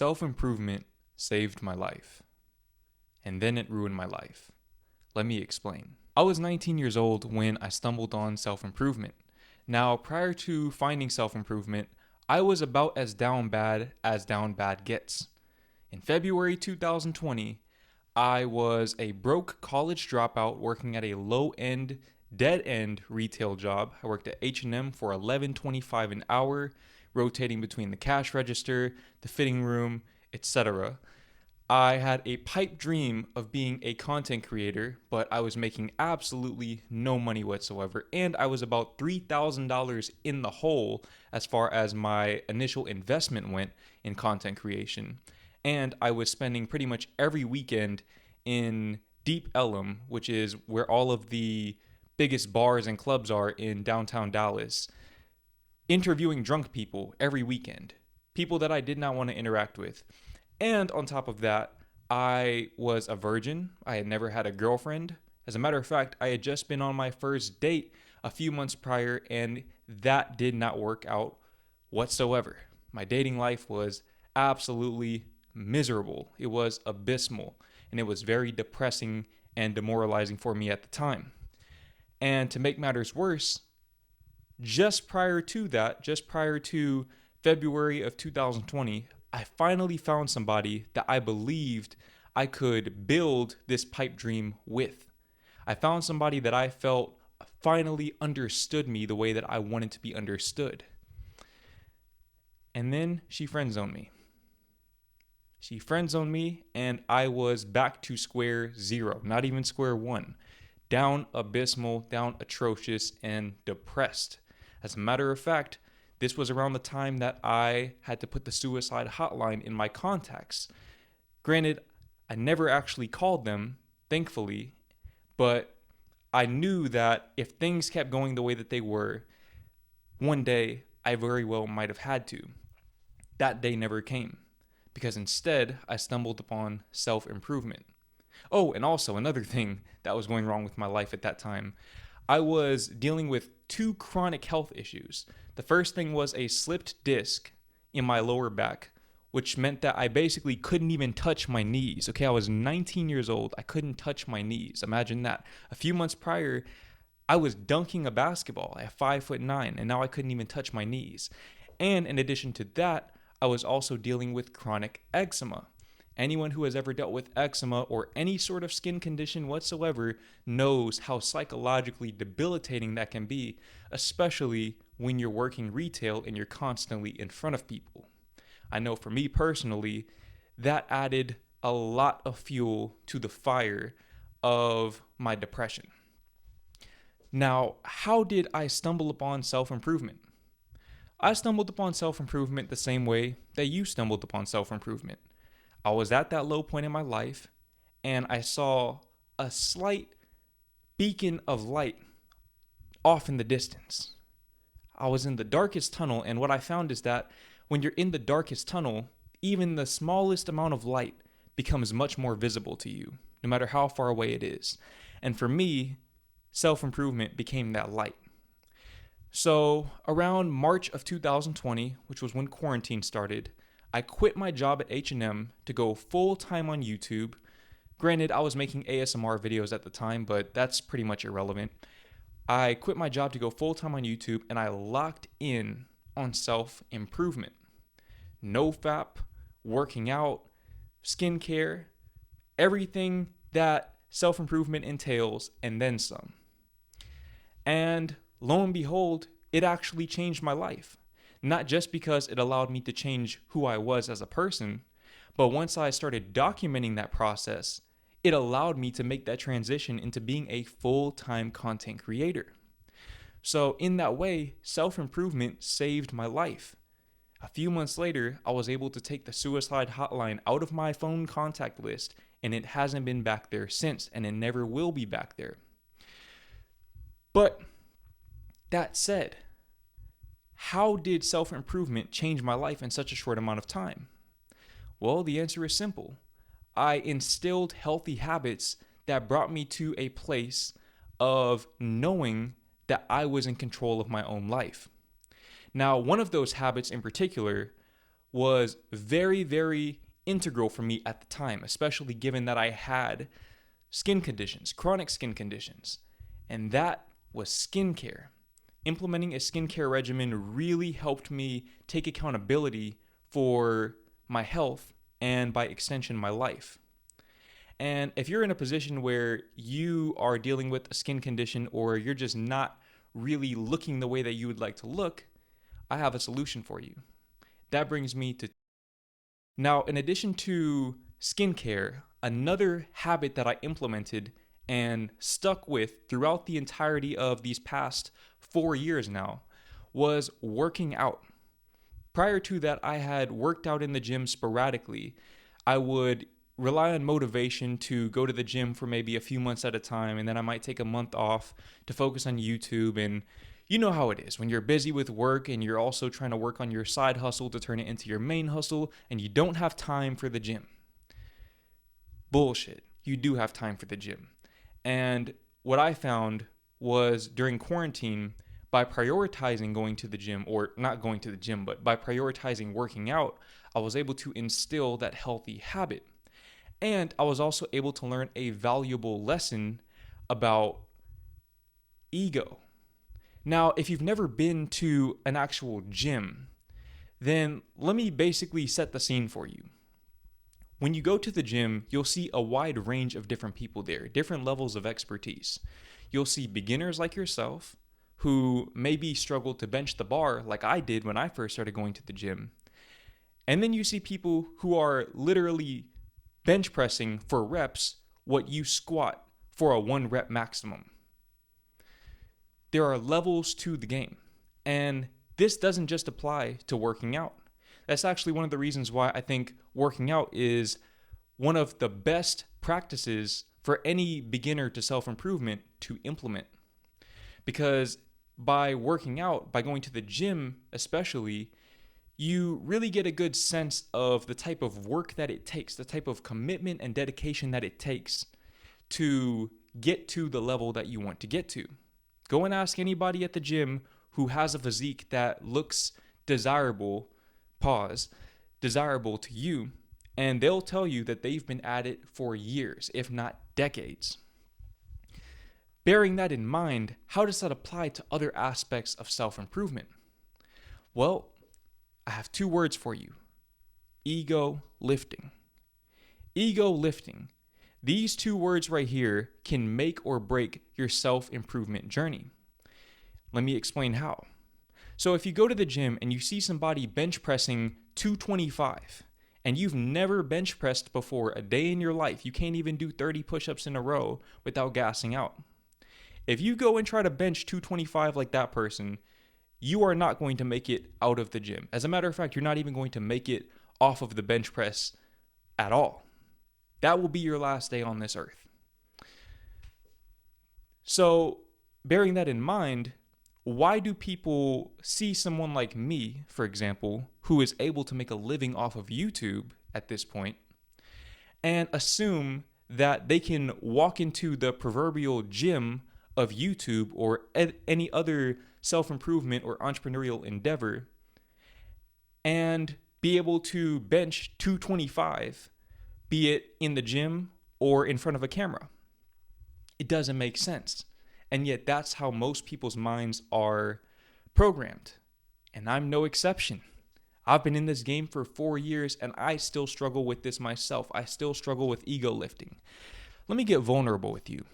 Self-improvement saved my life, and then it ruined my life. Let me explain. I was 19 years old when I stumbled on self-improvement. Now, prior to finding self-improvement, I was about as down bad gets. In February 2020, I was a broke college dropout working at a low-end, dead-end retail job. I worked at H&M for $11.25 an hour, rotating between the cash register, the fitting room, etc. I had a pipe dream of being a content creator, but I was making absolutely no money whatsoever, and I was about $3,000 in the hole as far as my initial investment went in content creation. And I was spending pretty much every weekend in Deep Ellum, which is where all of the biggest bars and clubs are in downtown Dallas, interviewing drunk people every weekend, people that I did not want to interact with. And on top of that, I was a virgin. I had never had a girlfriend. As a matter of fact, I had just been on my first date a few months prior, and that did not work out whatsoever. My dating life was absolutely miserable. It was abysmal, and it was very depressing and demoralizing for me at the time. And to make matters worse, just prior to February of 2020, I finally found somebody that I believed I could build this pipe dream with. I found somebody that I felt finally understood me the way that I wanted to be understood. And then she friend-zoned me. She friend-zoned me, and I was back to square zero, not even square one. Down abysmal, down atrocious, and depressed. As a matter of fact, this was around the time that I had to put the suicide hotline in my contacts. Granted, I never actually called them, thankfully, but I knew that if things kept going the way that they were, one day I very well might have had to. That day never came, because instead I stumbled upon self-improvement. Oh, and also another thing that was going wrong with my life at that time, I was dealing with two chronic health issues. The first thing was a slipped disc in my lower back, which meant that I basically couldn't even touch my knees. Okay, I was 19 years old. I couldn't touch my knees. Imagine that. A few months prior, I was dunking a basketball at 5'9", and now I couldn't even touch my knees. And in addition to that, I was also dealing with chronic eczema. Anyone who has ever dealt with eczema or any sort of skin condition whatsoever knows how psychologically debilitating that can be, especially when you're working retail and you're constantly in front of people. I know for me personally, that added a lot of fuel to the fire of my depression. Now, how did I stumble upon self-improvement? I stumbled upon self-improvement the same way that you stumbled upon self-improvement. I was at that low point in my life, and I saw a slight beacon of light off in the distance. I was in the darkest tunnel, and what I found is that when you're in the darkest tunnel, even the smallest amount of light becomes much more visible to you, no matter how far away it is. And for me, self-improvement became that light. So around March of 2020, which was when quarantine started, I quit my job at H&M to go full-time on YouTube. Granted, I was making ASMR videos at the time, but that's pretty much irrelevant. I quit my job to go full-time on YouTube, and I locked in on self-improvement. Nofap, working out, skincare, everything that self-improvement entails, and then some. And lo and behold, it actually changed my life. Not just because it allowed me to change who I was as a person, but once I started documenting that process, it allowed me to make that transition into being a full-time content creator. So in that way, self-improvement saved my life. A few months later, I was able to take the suicide hotline out of my phone contact list, and it hasn't been back there since, and it never will be back there. But that said, how did self-improvement change my life in such a short amount of time? Well, the answer is simple. I instilled healthy habits that brought me to a place of knowing that I was in control of my own life. Now, one of those habits in particular was very, very integral for me at the time, especially given that I had skin conditions, chronic skin conditions, and that was skincare. Implementing a skincare regimen really helped me take accountability for my health and by extension, my life. And if you're in a position where you are dealing with a skin condition or you're just not really looking the way that you would like to look, I have a solution for you. That brings me to now, in addition to skincare, another habit that I implemented and stuck with throughout the entirety of these past 4 years now was working out. Prior to that, I had worked out in the gym sporadically. I would rely on motivation to go to the gym for maybe a few months at a time, and then I might take a month off to focus on YouTube. And you know how it is when you're busy with work and you're also trying to work on your side hustle to turn it into your main hustle, and you don't have time for the gym. Bullshit. You do have time for the gym. And what I found was during quarantine, by prioritizing going to the gym, or not going to the gym, but by prioritizing working out, I was able to instill that healthy habit. And I was also able to learn a valuable lesson about ego. Now, if you've never been to an actual gym, then let me basically set the scene for you. When you go to the gym, you'll see a wide range of different people there, different levels of expertise. You'll see beginners like yourself who maybe struggled to bench the bar like I did when I first started going to the gym. And then you see people who are literally bench pressing for reps what you squat for a 1 rep maximum. There are levels to the game. And this doesn't just apply to working out. That's actually one of the reasons why I think working out is one of the best practices for any beginner to self-improvement to implement. Because by working out, by going to the gym especially, you really get a good sense of the type of work that it takes, the type of commitment and dedication that it takes to get to the level that you want to get to. Go and ask anybody at the gym who has a physique that looks desirable to you, and they'll tell you that they've been at it for years, if not decades. Bearing that in mind, how does that apply to other aspects of self-improvement? Well, I have 2 words for you. Ego lifting. Ego lifting. These 2 words right here can make or break your self-improvement journey. Let me explain how. So if you go to the gym and you see somebody bench pressing 225 and you've never bench pressed before a day in your life, you can't even do 30 push-ups in a row without gassing out. If you go and try to bench 225 like that person, you are not going to make it out of the gym. As a matter of fact, you're not even going to make it off of the bench press at all. That will be your last day on this earth. So, bearing that in mind, why do people see someone like me, for example, who is able to make a living off of YouTube at this point, and assume that they can walk into the proverbial gym of YouTube or any other self-improvement or entrepreneurial endeavor and be able to bench 225, be it in the gym or in front of a camera? It doesn't make sense. And yet that's how most people's minds are programmed. And I'm no exception. I've been in this game for 4 years and I still struggle with this myself. I still struggle with ego lifting. Let me get vulnerable with you.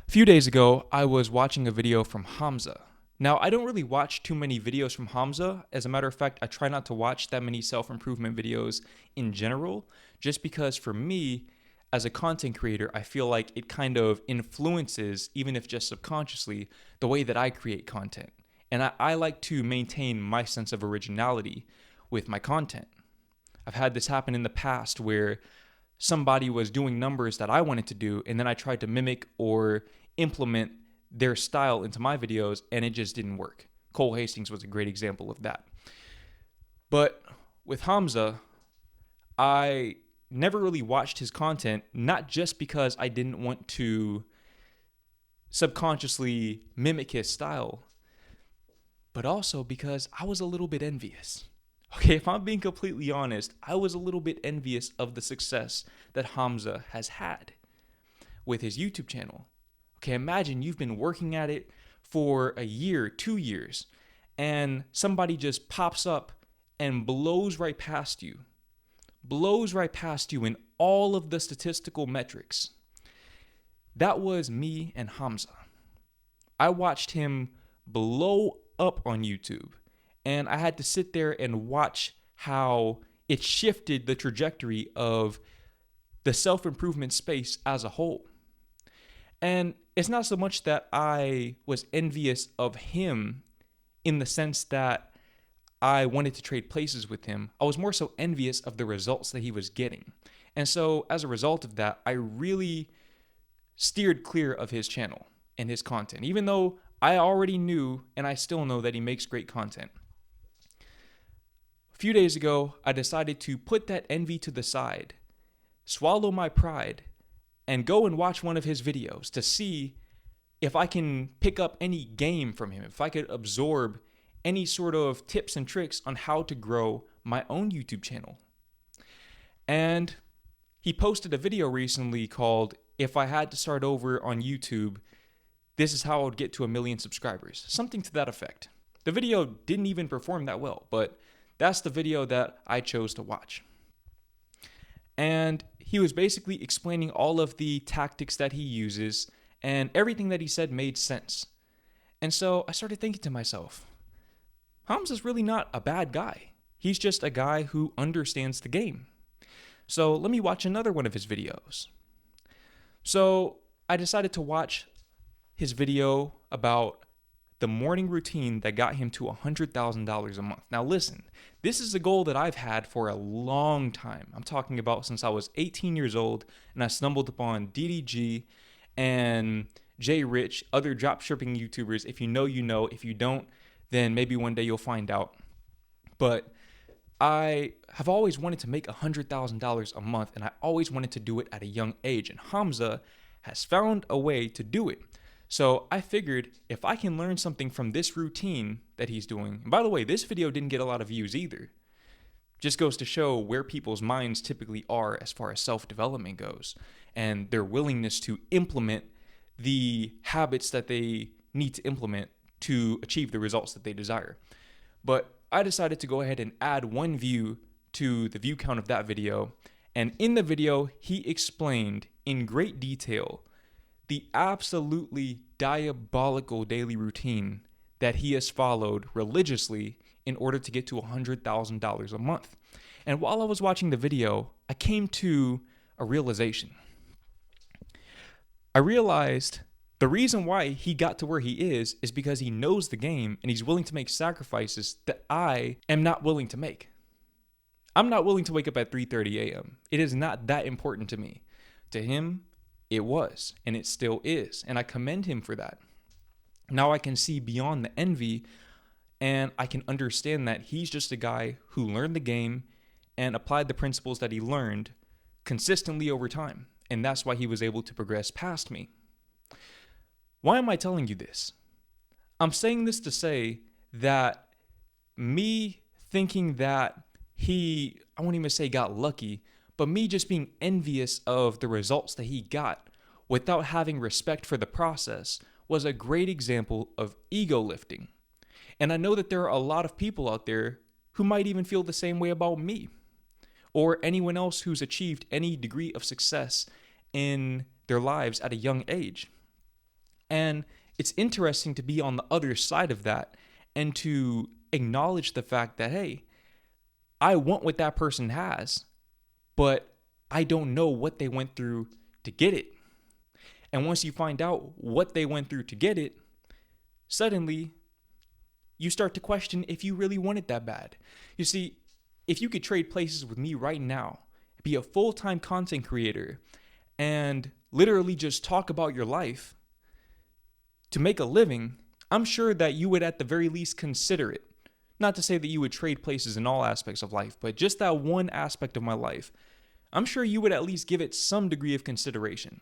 A few days ago, I was watching a video from Hamza. Now, I don't really watch too many videos from Hamza. As a matter of fact, I try not to watch that many self-improvement videos in general, just because for me, as a content creator, I feel like it kind of influences, even if just subconsciously, the way that I create content. And I like to maintain my sense of originality with my content. I've had this happen in the past where somebody was doing numbers that I wanted to do, and then I tried to mimic or implement their style into my videos, and it just didn't work. Cole Hastings was a great example of that. But with Hamza, I never really watched his content, not just because I didn't want to subconsciously mimic his style, but also because I was a little bit envious. Okay, if I'm being completely honest, I was a little bit envious of the success that Hamza has had with his YouTube channel. Okay, imagine you've been working at it for a year, 2 years, and somebody just pops up and blows right past you in all of the statistical metrics. That was me and Hamza. I watched him blow up on YouTube, and I had to sit there and watch how it shifted the trajectory of the self-improvement space as a whole. And it's not so much that I was envious of him in the sense that I wanted to trade places with him. I was more so envious of the results that he was getting. And so as a result of that, I really steered clear of his channel and his content, even though I already knew and I still know that he makes great content. A few days ago, I decided to put that envy to the side, swallow my pride, and go and watch one of his videos to see if I can pick up any game from him, if I could absorb any sort of tips and tricks on how to grow my own YouTube channel. And he posted a video recently called, "If I had to start over on YouTube, this is how I would get to 1 million subscribers." Something to that effect. The video didn't even perform that well, but that's the video that I chose to watch. And he was basically explaining all of the tactics that he uses, and everything that he said made sense. And so I started thinking to myself, Hamza's really not a bad guy. He's just a guy who understands the game. So let me watch another one of his videos. So I decided to watch his video about the morning routine that got him to $100,000 a month. Now listen, this is a goal that I've had for a long time. I'm talking about since I was 18 years old, and I stumbled upon DDG and Jay Rich, other dropshipping YouTubers. If you know, you know. If you don't, then maybe one day you'll find out. But I have always wanted to make $100,000 a month, and I always wanted to do it at a young age. And Hamza has found a way to do it. So I figured if I can learn something from this routine that he's doing, and by the way, this video didn't get a lot of views either. Just goes to show where people's minds typically are as far as self-development goes, and their willingness to implement the habits that they need to implement to achieve the results that they desire. But I decided to go ahead and add 1 view to the view count of that video. And in the video, he explained in great detail the absolutely diabolical daily routine that he has followed religiously in order to get to $100,000 a month. And while I was watching the video, I came to a realization. I realized the reason why he got to where he is because he knows the game and he's willing to make sacrifices that I am not willing to make. I'm not willing to wake up at 3:30 a.m. It is not that important to me. To him, it was, and it still is, and I commend him for that. Now I can see beyond the envy, and I can understand that he's just a guy who learned the game and applied the principles that he learned consistently over time, and that's why he was able to progress past me. Why am I telling you this? I'm saying this to say that me thinking that I won't even say got lucky, but me just being envious of the results that he got without having respect for the process was a great example of ego lifting. And I know that there are a lot of people out there who might even feel the same way about me or anyone else who's achieved any degree of success in their lives at a young age. And it's interesting to be on the other side of that and to acknowledge the fact that, hey, I want what that person has, but I don't know what they went through to get it. And once you find out what they went through to get it, suddenly you start to question if you really want it that bad. You see, if you could trade places with me right now, be a full-time content creator, and literally just talk about your life to make a living, I'm sure that you would at the very least consider it. Not to say that you would trade places in all aspects of life, but just that one aspect of my life, I'm sure you would at least give it some degree of consideration.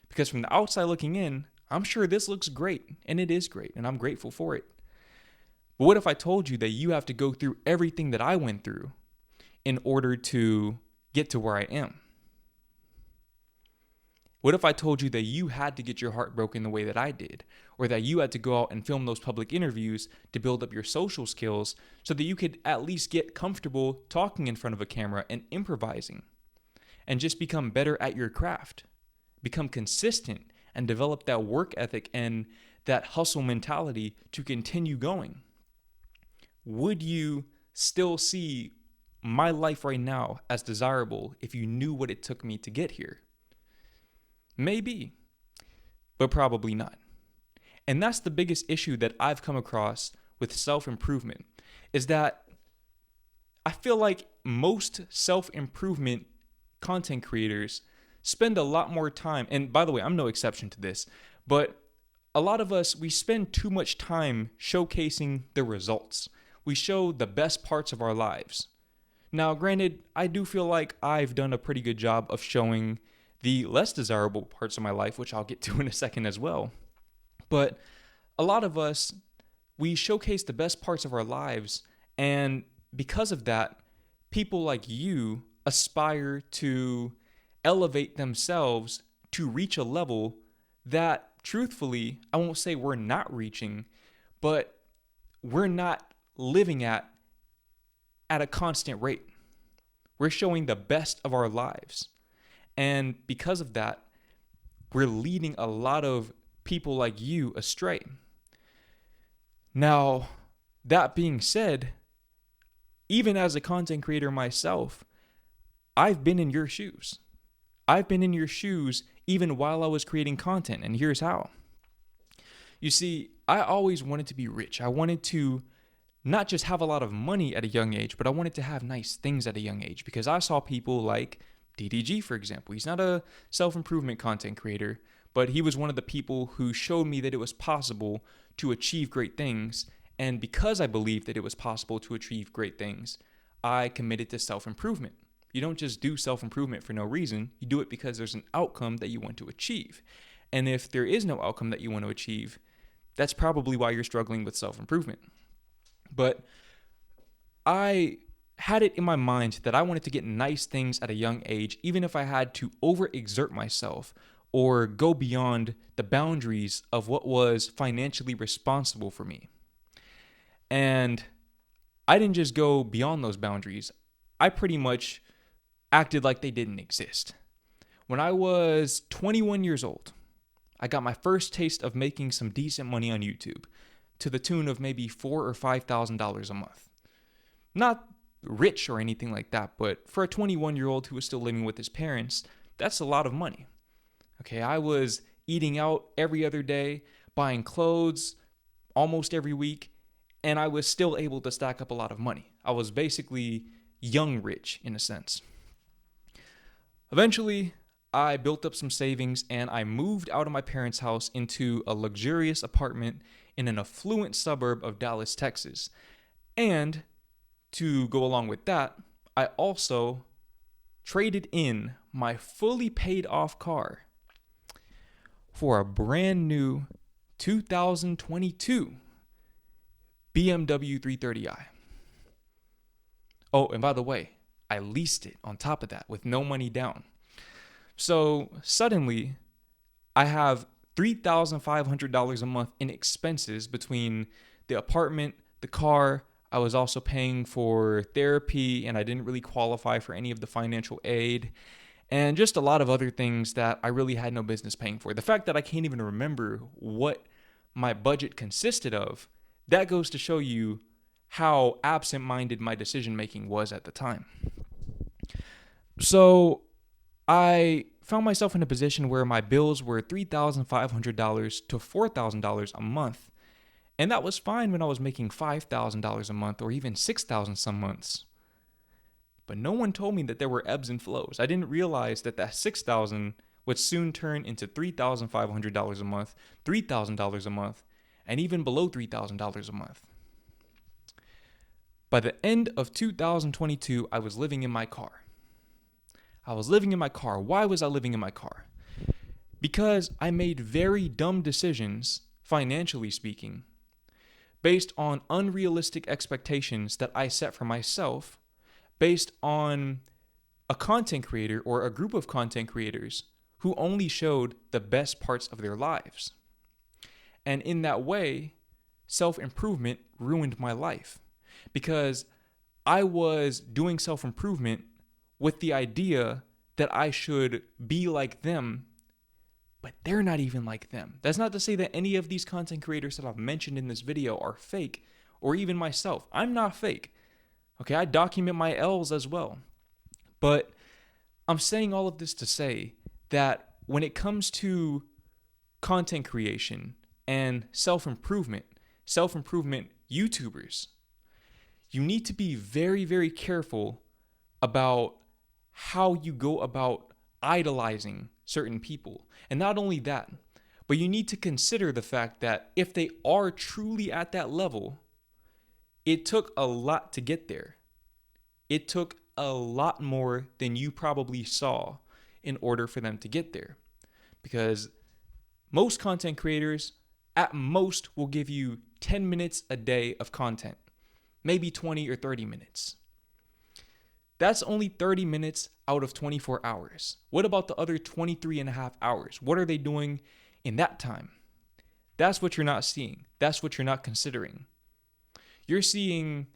Because from the outside looking in, I'm sure this looks great, and it is great, and I'm grateful for it. But what if I told you that you have to go through everything that I went through in order to get to where I am? What if I told you that you had to get your heart broken the way that I did, or that you had to go out and film those public interviews to build up your social skills so that you could at least get comfortable talking in front of a camera and improvising and just become better at your craft, become consistent and develop that work ethic and that hustle mentality to continue going? Would you still see my life right now as desirable if you knew what it took me to get here? Maybe, but probably not. And that's the biggest issue that I've come across with self-improvement, is that I feel like most self-improvement content creators spend a lot more time, and by the way, I'm no exception to this, but a lot of us, we spend too much time showcasing the results. We show the best parts of our lives. Now, granted, I do feel like I've done a pretty good job of showing the less desirable parts of my life, which I'll get to in a second as well. But a lot of us, we showcase the best parts of our lives, and because of that, people like you aspire to elevate themselves to reach a level that, truthfully, I won't say we're not reaching, but we're not living at a constant rate. We're showing the best of our lives. And because of that, we're leading a lot of people like you astray. Now, that being said, even as a content creator myself, I've been in your shoes. I've been in your shoes even while I was creating content, and here's how. You see, I always wanted to be rich. I wanted to not just have a lot of money at a young age, but I wanted to have nice things at a young age, because I saw people like DDG, for example. He's not a self-improvement content creator, but he was one of the people who showed me that it was possible to achieve great things. And because I believed that it was possible to achieve great things, I committed to self-improvement. You don't just do self-improvement for no reason. You do it because there's an outcome that you want to achieve. And if there is no outcome that you want to achieve, that's probably why you're struggling with self-improvement. But I had it in my mind that I wanted to get nice things at a young age, even if I had to overexert myself or go beyond the boundaries of what was financially responsible for me. And I didn't just go beyond those boundaries. I pretty much acted like they didn't exist. When I was 21 years old, I got my first taste of making some decent money on YouTube to the tune of maybe $4,000 or $5,000 a month. Not rich or anything like that, but for a 21-year-old who was still living with his parents, that's a lot of money. Okay, I was eating out every other day, buying clothes almost every week, and I was still able to stack up a lot of money. I was basically young rich in a sense. Eventually, I built up some savings and I moved out of my parents' house into a luxurious apartment in an affluent suburb of Dallas, Texas. And to go along with that, I also traded in my fully paid off car for a brand new 2022 BMW 330i. Oh, and by the way, I leased it on top of that with no money down. So suddenly, I have $3,500 a month in expenses between the apartment, the car. I was also paying for therapy, and I didn't really qualify for any of the financial aid, and just a lot of other things that I really had no business paying for. The fact that I can't even remember what my budget consisted of, that goes to show you how absent-minded my decision-making was at the time. So I found myself in a position where my bills were $3,500 to $4,000 a month. And that was fine when I was making $5,000 a month or even $6,000 some months. But no one told me that there were ebbs and flows. I didn't realize that $6,000 would soon turn into $3,500 a month, $3,000 a month, and even below $3,000 a month. By the end of 2022, I was living in my car. Why was I living in my car? Because I made very dumb decisions, financially speaking, based on unrealistic expectations that I set for myself, based on a content creator or a group of content creators who only showed the best parts of their lives. And in that way, self-improvement ruined my life because I was doing self-improvement with the idea that I should be like them, but they're not even like them. That's not to say that any of these content creators that I've mentioned in this video are fake, or even myself. I'm not fake. Okay, I document my L's as well. But I'm saying all of this to say that when it comes to content creation and self-improvement YouTubers, you need to be very, very careful about how you go about idolizing certain people. And not only that, but you need to consider the fact that if they are truly at that level, it took a lot to get there. It took a lot more than you probably saw in order for them to get there. Because most content creators at most will give you 10 minutes a day of content, maybe 20 or 30 minutes. That's only 30 minutes out of 24 hours. What about the other 23 and a half hours? What are they doing in that time? That's what you're not seeing. That's what you're not considering. You're seeing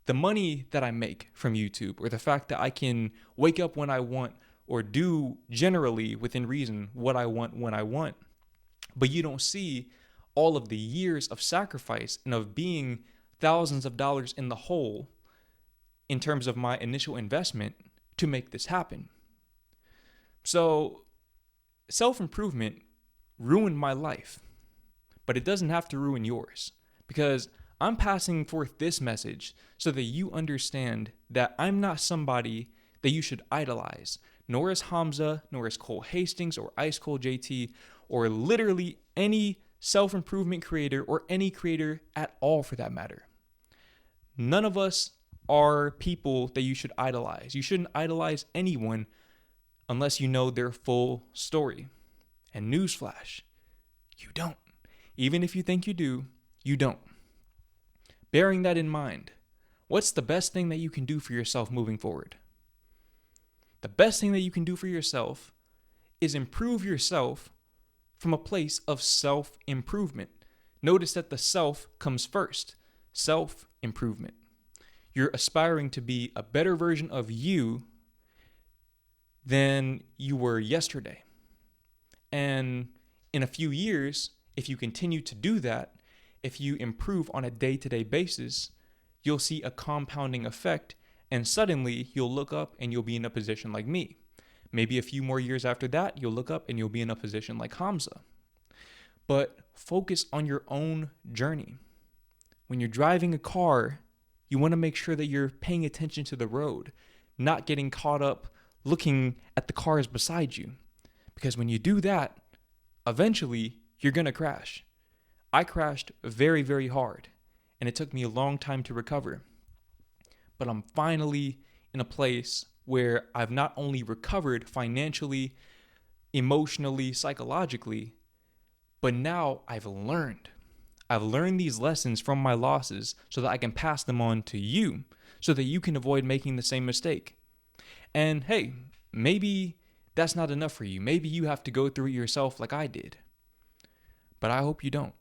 the money that I make from YouTube, or the fact that I can wake up when I want or do generally within reason what I want when I want. But you don't see all of the years of sacrifice and of being thousands of dollars in the hole in terms of my initial investment to make this happen. So self-improvement ruined my life, but it doesn't have to ruin yours, because I'm passing forth this message so that you understand that I'm not somebody that you should idolize, nor is Hamza, nor is Cole Hastings, or Ice Cold JT, or literally any self-improvement creator, or any creator at all for that matter. None of us are people that you should idolize. You shouldn't idolize anyone unless you know their full story. And newsflash, you don't. Even if you think you do, you don't. Bearing that in mind, what's the best thing that you can do for yourself moving forward? The best thing that you can do for yourself is improve yourself from a place of self-improvement. Notice that the self comes first. Self-improvement. You're aspiring to be a better version of you than you were yesterday. And in a few years, if you continue to do that, if you improve on a day-to-day basis, you'll see a compounding effect, and suddenly you'll look up and you'll be in a position like me. Maybe a few more years after that, you'll look up and you'll be in a position like Hamza. But focus on your own journey. When you're driving a car, you want to make sure that you're paying attention to the road, not getting caught up looking at the cars beside you. Because when you do that, eventually you're going to crash. I crashed very, very hard, and it took me a long time to recover. But I'm finally in a place where I've not only recovered financially, emotionally, psychologically, but now I've learned. I've learned these lessons from my losses so that I can pass them on to you, so that you can avoid making the same mistake. And hey, maybe that's not enough for you. Maybe you have to go through it yourself like I did. But I hope you don't.